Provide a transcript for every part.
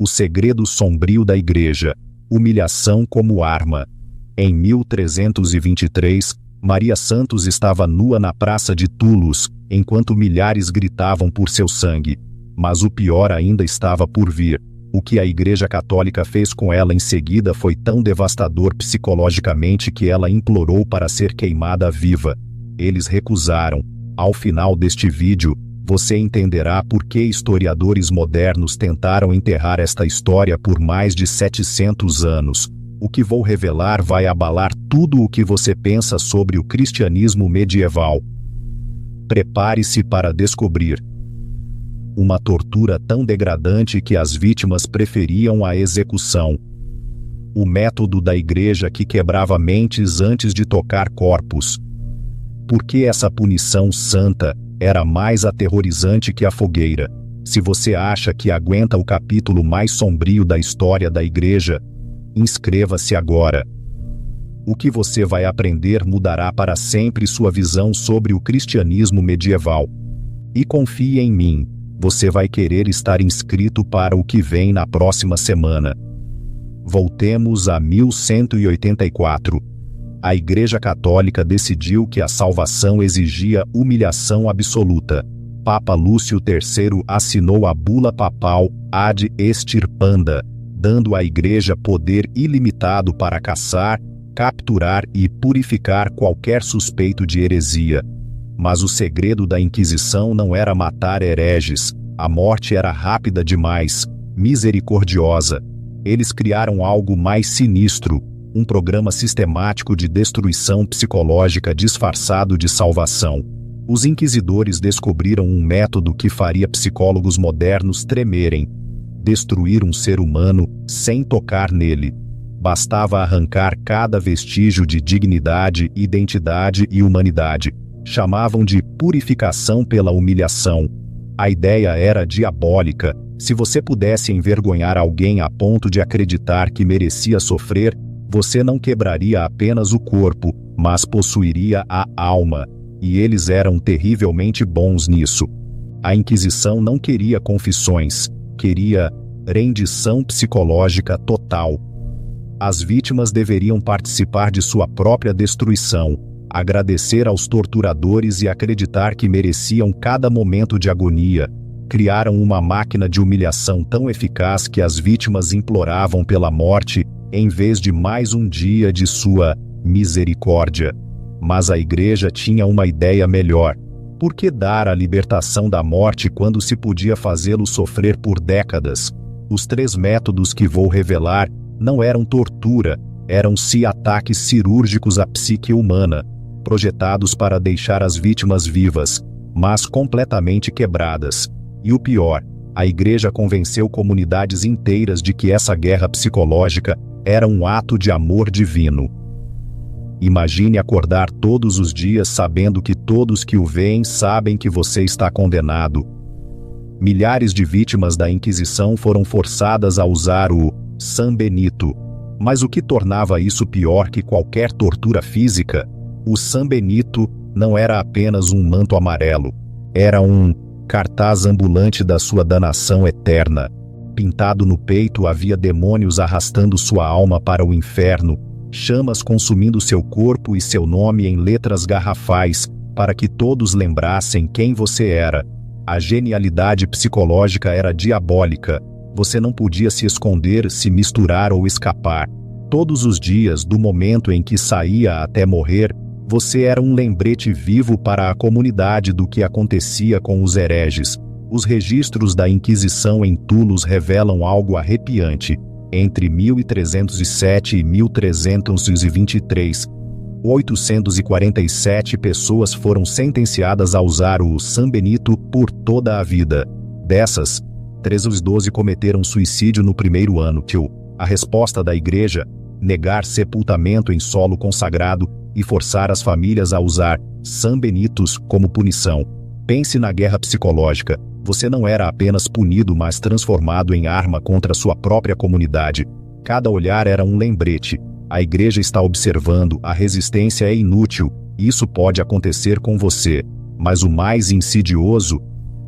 O segredo sombrio da Igreja. Humilhação como arma. Em 1323, Maria Santos estava nua na praça de Toulouse, enquanto milhares gritavam por seu sangue. Mas o pior ainda estava por vir. O que a Igreja Católica fez com ela em seguida foi tão devastador psicologicamente que ela implorou para ser queimada viva. Eles recusaram. Ao final deste vídeo, você entenderá por que historiadores modernos tentaram enterrar esta história por mais de 700 anos. O que vou revelar vai abalar tudo o que você pensa sobre o cristianismo medieval. Prepare-se para descobrir. Uma tortura tão degradante que as vítimas preferiam a execução. O método da Igreja que quebrava mentes antes de tocar corpos. Por que essa punição santa era mais aterrorizante que a fogueira? Se você acha que aguenta o capítulo mais sombrio da história da Igreja, inscreva-se agora. O que você vai aprender mudará para sempre sua visão sobre o cristianismo medieval. E confie em mim, você vai querer estar inscrito para o que vem na próxima semana. Voltemos a 1184. A Igreja Católica decidiu que a salvação exigia humilhação absoluta. Papa Lúcio III assinou a bula papal Ad Extirpanda, dando à Igreja poder ilimitado para caçar, capturar e purificar qualquer suspeito de heresia. Mas o segredo da Inquisição não era matar hereges. A morte era rápida demais, misericordiosa. Eles criaram algo mais sinistro, um programa sistemático de destruição psicológica disfarçado de salvação. Os inquisidores descobriram um método que faria psicólogos modernos tremerem: destruir um ser humano sem tocar nele. Bastava arrancar cada vestígio de dignidade, identidade e humanidade. Chamavam de purificação pela humilhação. A ideia era diabólica. Se você pudesse envergonhar alguém a ponto de acreditar que merecia sofrer, você não quebraria apenas o corpo, mas possuiria a alma. E eles eram terrivelmente bons nisso. A Inquisição não queria confissões, queria rendição psicológica total. As vítimas deveriam participar de sua própria destruição, agradecer aos torturadores e acreditar que mereciam cada momento de agonia. Criaram uma máquina de humilhação tão eficaz que as vítimas imploravam pela morte, em vez de mais um dia de sua misericórdia. Mas a Igreja tinha uma ideia melhor. Por que dar a libertação da morte quando se podia fazê-lo sofrer por décadas? Os 3 métodos que vou revelar não eram tortura, eram-se ataques cirúrgicos à psique humana, projetados para deixar as vítimas vivas, mas completamente quebradas. E o pior, a Igreja convenceu comunidades inteiras de que essa guerra psicológica era um ato de amor divino. Imagine acordar todos os dias sabendo que todos que o veem sabem que você está condenado. Milhares de vítimas da Inquisição foram forçadas a usar o San Benito. Mas o que tornava isso pior que qualquer tortura física? O San Benito não era apenas um manto amarelo. Era um cartaz ambulante da sua danação eterna. Pintado no peito havia demônios arrastando sua alma para o inferno, chamas consumindo seu corpo e seu nome em letras garrafais, para que todos lembrassem quem você era. A genialidade psicológica era diabólica. Você não podia se esconder, se misturar ou escapar. Todos os dias, do momento em que saía até morrer, você era um lembrete vivo para a comunidade do que acontecia com os hereges. Os registros da Inquisição em Toulouse revelam algo arrepiante. Entre 1307 e 1323, 847 pessoas foram sentenciadas a usar o San Benito por toda a vida. Dessas, 312 cometeram suicídio no primeiro ano. A resposta da Igreja: negar sepultamento em solo consagrado e forçar as famílias a usar San Benitos como punição. Pense na guerra psicológica. Você não era apenas punido, mas transformado em arma contra sua própria comunidade. Cada olhar era um lembrete. A Igreja está observando, a resistência é inútil, isso pode acontecer com você. Mas o mais insidioso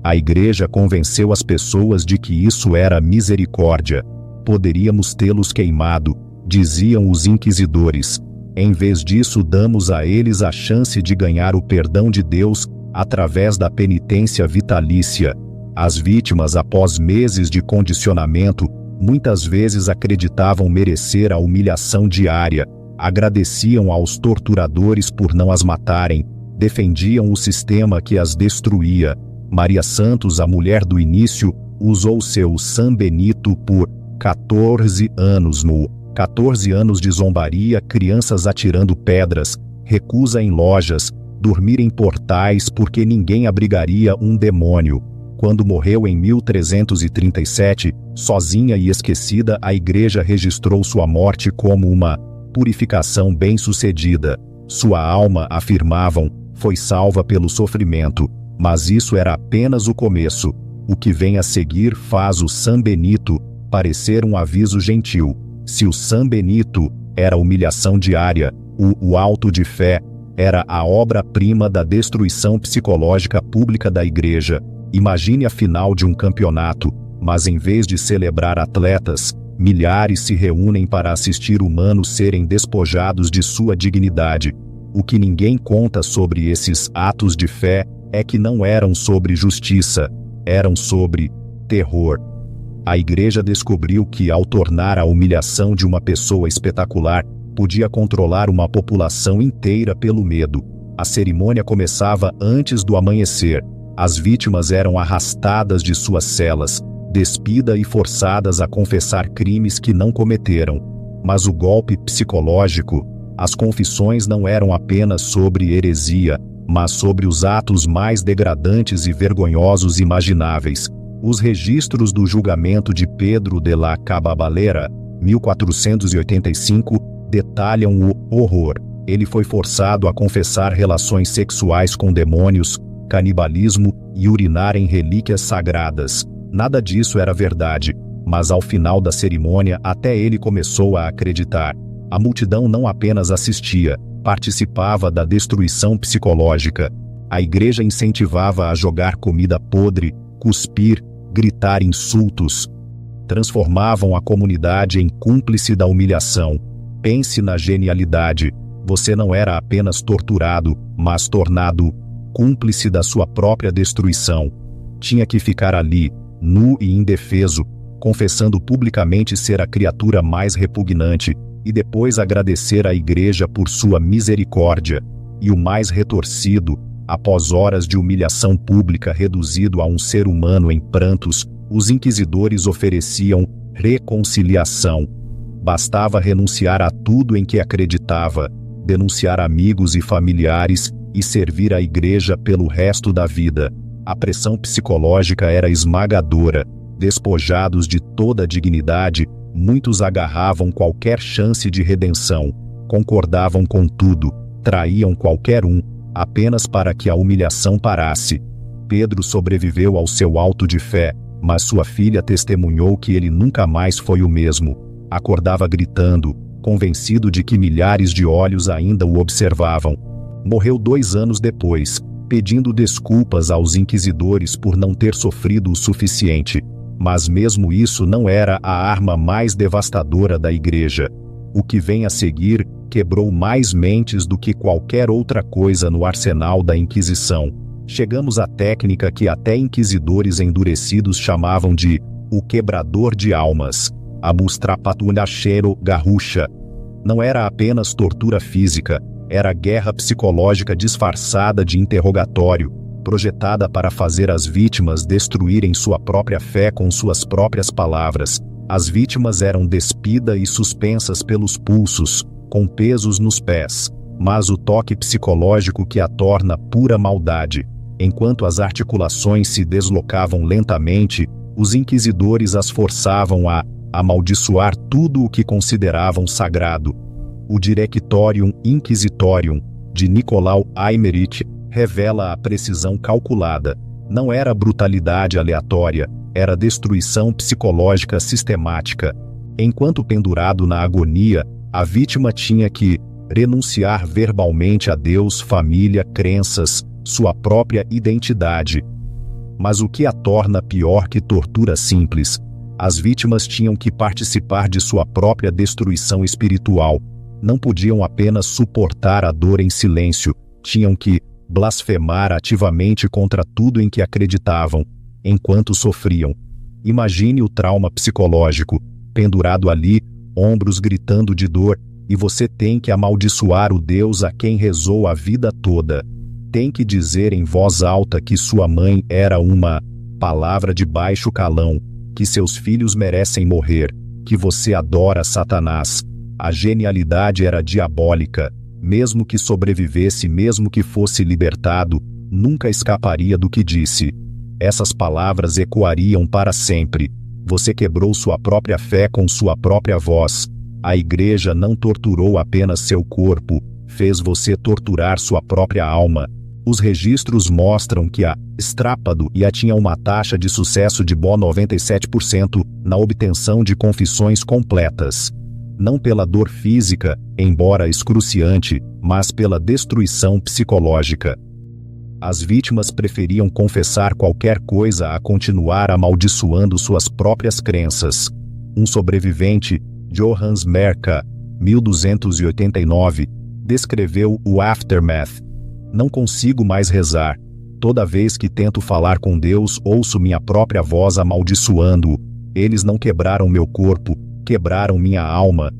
A igreja convenceu as pessoas de que isso era misericórdia. Poderíamos tê-los queimado, diziam os inquisidores. Em vez disso, damos a eles a chance de ganhar o perdão de Deus através da penitência vitalícia. As vítimas, após meses de condicionamento, muitas vezes acreditavam merecer a humilhação diária, agradeciam aos torturadores por não as matarem, defendiam o sistema que as destruía. Maria Santos, a mulher do início, usou seu San Benito por 14 anos no 14 anos de zombaria, crianças atirando pedras, recusa em lojas, dormir em portais porque ninguém abrigaria um demônio. Quando morreu em 1337, sozinha e esquecida, a igreja registrou sua morte como uma purificação bem-sucedida. Sua alma, afirmavam, foi salva pelo sofrimento, mas isso era apenas o começo. O que vem a seguir faz o San Benito parecer um aviso gentil. Se o San Benito era humilhação diária, o auto de fé era a obra-prima da destruição psicológica pública da igreja. Imagine a final de um campeonato, mas em vez de celebrar atletas, milhares se reúnem para assistir humanos serem despojados de sua dignidade. O que ninguém conta sobre esses atos de fé é que não eram sobre justiça, eram sobre terror. A igreja descobriu que, ao tornar a humilhação de uma pessoa espetacular, podia controlar uma população inteira pelo medo. A cerimônia começava antes do amanhecer. As vítimas eram arrastadas de suas celas, despidas e forçadas a confessar crimes que não cometeram. Mas o golpe psicológico, as confissões não eram apenas sobre heresia, mas sobre os atos mais degradantes e vergonhosos imagináveis. Os registros do julgamento de Pedro de la Cababaleira, 1485, detalham o horror. Ele foi forçado a confessar relações sexuais com demônios, canibalismo e urinar em relíquias sagradas. Nada disso era verdade, mas ao final da cerimônia até ele começou a acreditar. A multidão não apenas assistia, participava da destruição psicológica. A igreja incentivava a jogar comida podre, cuspir, gritar insultos. Transformavam a comunidade em cúmplice da humilhação. Pense na genialidade. Você não era apenas torturado, mas tornado cúmplice da sua própria destruição. Tinha que ficar ali, nu e indefeso, confessando publicamente ser a criatura mais repugnante, e depois agradecer à igreja por sua misericórdia. E o mais retorcido, após horas de humilhação pública reduzido a um ser humano em prantos, os inquisidores ofereciam reconciliação. Bastava renunciar a tudo em que acreditava, denunciar amigos e familiares e servir a igreja pelo resto da vida. A pressão psicológica era esmagadora. Despojados de toda a dignidade, muitos agarravam qualquer chance de redenção, concordavam com tudo, traíam qualquer um, apenas para que a humilhação parasse. Pedro sobreviveu ao seu auto de fé, mas sua filha testemunhou que ele nunca mais foi o mesmo. Acordava gritando, convencido de que milhares de olhos ainda o observavam. Morreu 2 anos depois, pedindo desculpas aos inquisidores por não ter sofrido o suficiente. Mas mesmo isso não era a arma mais devastadora da igreja. O que vem a seguir quebrou mais mentes do que qualquer outra coisa no arsenal da Inquisição. Chegamos à técnica que até inquisidores endurecidos chamavam de o quebrador de almas, a mustrapatunachero garrucha. Não era apenas tortura física, era guerra psicológica disfarçada de interrogatório, projetada para fazer as vítimas destruírem sua própria fé com suas próprias palavras. As vítimas eram despidas e suspensas pelos pulsos, com pesos nos pés, mas o toque psicológico que a torna pura maldade. Enquanto as articulações se deslocavam lentamente, os inquisidores as forçavam a amaldiçoar tudo o que consideravam sagrado. O Directorium Inquisitorium, de Nicolau Aymerich, revela a precisão calculada. Não era brutalidade aleatória, era destruição psicológica sistemática. Enquanto pendurado na agonia, a vítima tinha que renunciar verbalmente a Deus, família, crenças, sua própria identidade. Mas o que a torna pior que tortura simples? As vítimas tinham que participar de sua própria destruição espiritual. Não podiam apenas suportar a dor em silêncio, tinham que blasfemar ativamente contra tudo em que acreditavam, enquanto sofriam. Imagine o trauma psicológico, pendurado ali, ombros gritando de dor, e você tem que amaldiçoar o Deus a quem rezou a vida toda. Tem que dizer em voz alta que sua mãe era uma palavra de baixo calão, que seus filhos merecem morrer, que você adora Satanás. A genialidade era diabólica. Mesmo que sobrevivesse, mesmo que fosse libertado, nunca escaparia do que disse. Essas palavras ecoariam para sempre. Você quebrou sua própria fé com sua própria voz. A igreja não torturou apenas seu corpo, fez você torturar sua própria alma. Os registros mostram que a Estrápado tinha uma taxa de sucesso de 97% na obtenção de confissões completas. Não pela dor física, embora excruciante, mas pela destruição psicológica. As vítimas preferiam confessar qualquer coisa a continuar amaldiçoando suas próprias crenças. Um sobrevivente, Johannes Merca, 1289, descreveu o aftermath. Não consigo mais rezar. Toda vez que tento falar com Deus, ouço minha própria voz amaldiçoando-o. Eles não quebraram meu corpo, quebraram minha alma.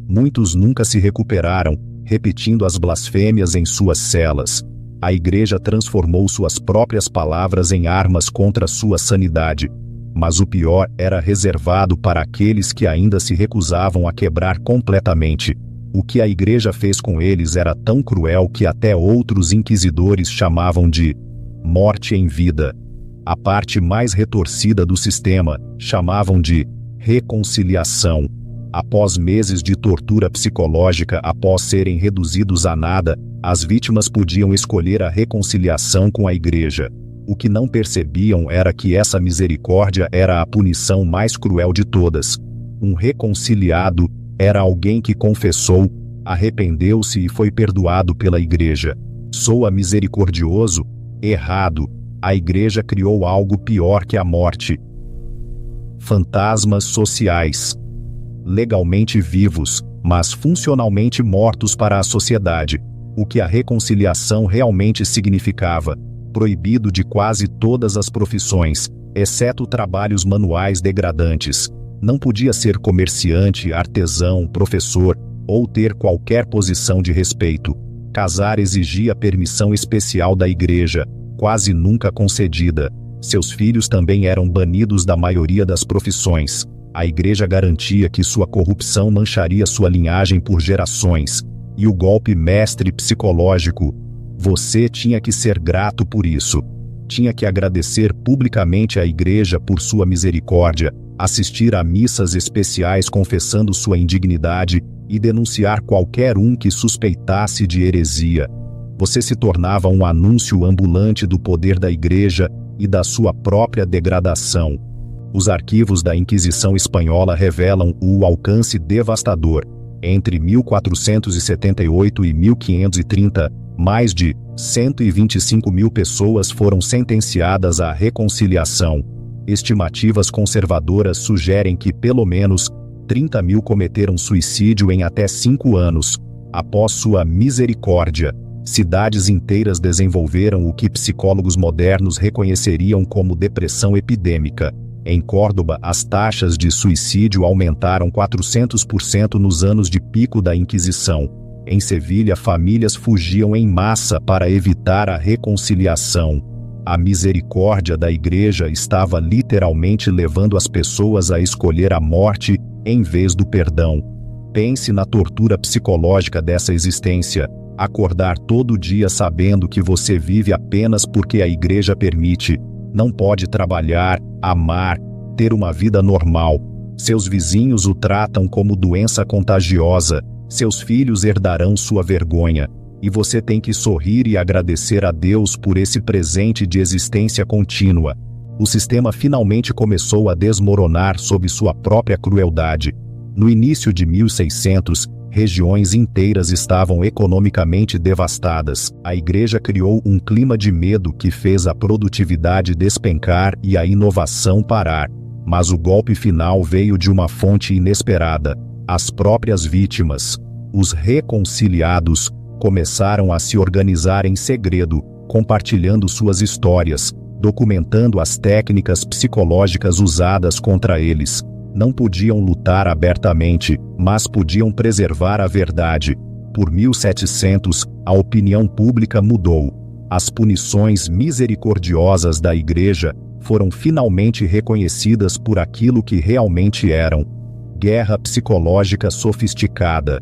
Muitos nunca se recuperaram, repetindo as blasfêmias em suas celas. A igreja transformou suas próprias palavras em armas contra sua sanidade. Mas o pior era reservado para aqueles que ainda se recusavam a quebrar completamente. O que a igreja fez com eles era tão cruel que até outros inquisidores chamavam de morte em vida. A parte mais retorcida do sistema chamavam de reconciliação. Após meses de tortura psicológica, após serem reduzidos a nada, as vítimas podiam escolher a reconciliação com a igreja. O que não percebiam era que essa misericórdia era a punição mais cruel de todas. Um reconciliado era alguém que confessou, arrependeu-se e foi perdoado pela igreja. Soa misericordioso? Errado. A igreja criou algo pior que a morte. Fantasmas sociais. Legalmente vivos, mas funcionalmente mortos para a sociedade. O que a reconciliação realmente significava: proibido de quase todas as profissões, exceto trabalhos manuais degradantes. Não podia ser comerciante, artesão, professor, ou ter qualquer posição de respeito. Casar exigia permissão especial da igreja, quase nunca concedida. Seus filhos também eram banidos da maioria das profissões. A igreja garantia que sua corrupção mancharia sua linhagem por gerações. E o golpe mestre psicológico. Você tinha que ser grato por isso. Tinha que agradecer publicamente à igreja por sua misericórdia, assistir a missas especiais confessando sua indignidade e denunciar qualquer um que suspeitasse de heresia. Você se tornava um anúncio ambulante do poder da igreja e da sua própria degradação. Os arquivos da Inquisição Espanhola revelam o alcance devastador. Entre 1478 e 1530, mais de 125 mil pessoas foram sentenciadas à reconciliação. Estimativas conservadoras sugerem que pelo menos 30 mil cometeram suicídio em até 5 anos. Após sua misericórdia, cidades inteiras desenvolveram o que psicólogos modernos reconheceriam como depressão epidêmica. Em Córdoba, as taxas de suicídio aumentaram 400% nos anos de pico da Inquisição. Em Sevilha, famílias fugiam em massa para evitar a reconciliação. A misericórdia da igreja estava literalmente levando as pessoas a escolher a morte em vez do perdão. Pense na tortura psicológica dessa existência. Acordar todo dia sabendo que você vive apenas porque a igreja permite. Não pode trabalhar, amar, ter uma vida normal. Seus vizinhos o tratam como doença contagiosa. Seus filhos herdarão sua vergonha. E você tem que sorrir e agradecer a Deus por esse presente de existência contínua. O sistema finalmente começou a desmoronar sob sua própria crueldade. No início de 1600, Regiões inteiras estavam economicamente devastadas. A Igreja criou um clima de medo que fez a produtividade despencar e a inovação parar. Mas o golpe final veio de uma fonte inesperada. As próprias vítimas, os reconciliados, começaram a se organizar em segredo, compartilhando suas histórias, documentando as técnicas psicológicas usadas contra eles. Não podiam lutar abertamente, mas podiam preservar a verdade. Por 1700, a opinião pública mudou. As punições misericordiosas da Igreja foram finalmente reconhecidas por aquilo que realmente eram: guerra psicológica sofisticada,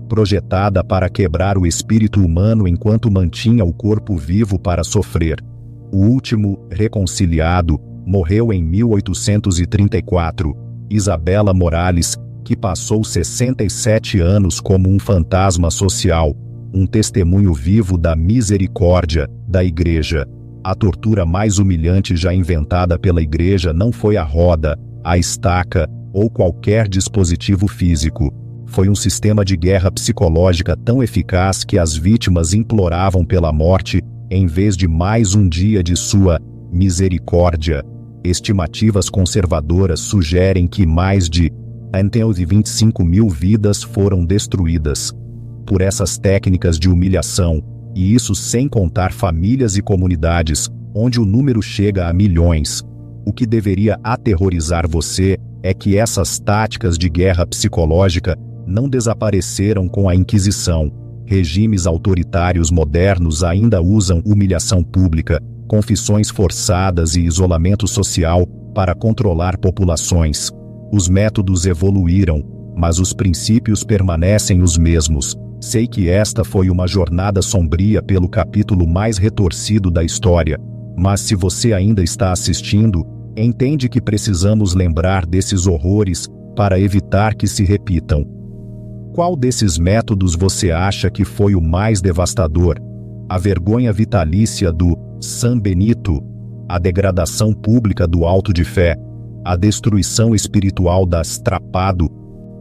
projetada para quebrar o espírito humano enquanto mantinha o corpo vivo para sofrer. O último reconciliado morreu em 1834, Isabela Morales, que passou 67 anos como um fantasma social, um testemunho vivo da misericórdia da Igreja. A tortura mais humilhante já inventada pela Igreja não foi a roda, a estaca ou qualquer dispositivo físico. Foi um sistema de guerra psicológica tão eficaz que as vítimas imploravam pela morte em vez de mais um dia de sua misericórdia. Estimativas conservadoras sugerem que mais de 25 mil vidas foram destruídas por essas técnicas de humilhação, e isso sem contar famílias e comunidades, onde o número chega a milhões. O que deveria aterrorizar você é que essas táticas de guerra psicológica não desapareceram com a Inquisição. Regimes autoritários modernos ainda usam humilhação pública, confissões forçadas e isolamento social para controlar populações. Os métodos evoluíram, mas os princípios permanecem os mesmos. Sei que esta foi uma jornada sombria pelo capítulo mais retorcido da história, mas se você ainda está assistindo, entende que precisamos lembrar desses horrores para evitar que se repitam. Qual desses métodos você acha que foi o mais devastador? A vergonha vitalícia do San Benito, a degradação pública do Auto de Fé, a destruição espiritual das Trapado,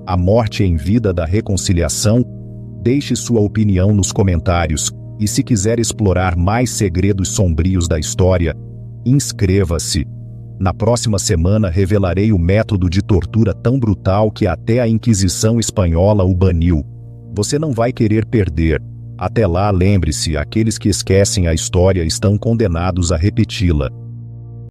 a morte em vida da reconciliação? Deixe sua opinião nos comentários, e se quiser explorar mais segredos sombrios da história, inscreva-se. Na próxima semana revelarei o método de tortura tão brutal que até a Inquisição Espanhola o baniu. Você não vai querer perder. Até lá, lembre-se, aqueles que esquecem a história estão condenados a repeti-la.